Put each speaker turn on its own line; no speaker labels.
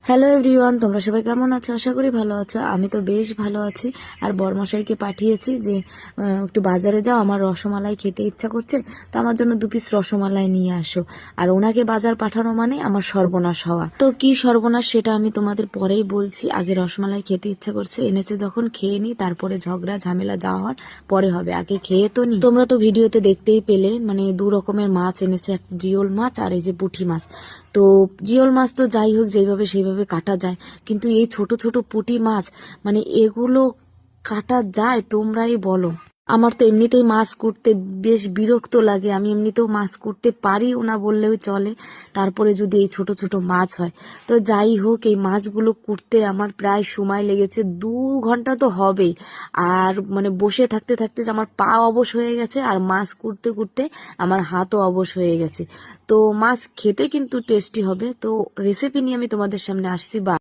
Hello everyone, তোমরা সবাই কেমন আছো? আশা করি ভালো আছো। আমি তো বেশ ভালো আছি। আর বরমশাইকে পাঠিয়েছি যে একটু বাজারে যাও, আমার রসমালাই খেতে ইচ্ছা করছে, তো আমার জন্য 2 পিস রসমালাই নিয়ে আসো। আর ওনাকে বাজার পাঠানো মানে আমার সর্বনাশ হওয়া। তো কি সর্বনাশ সেটা আমি তোমাদের পরেই বলছি। আগে রসমালাই খেতে ইচ্ছা করছে, এনেছে যখন খেয়ে নি, তারপরে ঝগড়া ঝামেলা যা হওয়ার পরে হবে, আগে খেয়ে তো নি। তোমরা তো ভিডিওতে দেখতেই পেলে, মানে 2 রকমের মাছ এনেছে, একটা জিওল মাছ আর এই যে পুঁটি মাছ। তো জিওল মাছ তো যাই হোক যেভাবে সেইভাবে কাটা যায়, কিন্তু এই ছোট ছোট পুঁটি মাছ, মানে এগুলো কাটা যায়? তোমরাই বলো। আমার তো এমনিতেই মাছ কুটতে বেশ বিরক্ত লাগে, আমি এমনিতেও মাছ কুটতে পারিও না বললেও চলে, তারপরে যদি এই ছোট ছোট মাছ হয়। তো যাই হোক, এই মাছগুলো কুটতে আমার প্রায় সময় লেগেছে 2 ঘন্টা তো হবেই। আর মানে বসে থাকতে থাকতে যে আমার পা অবশ হয়ে গেছে, আর মাছ কুটতে কুটতে আমার হাতও অবশ হয়ে গেছে। তো মাছ খেতে কিন্তু টেস্টি হবে। তো রেসিপি নিয়ে আমি তোমাদের সামনে আসছি।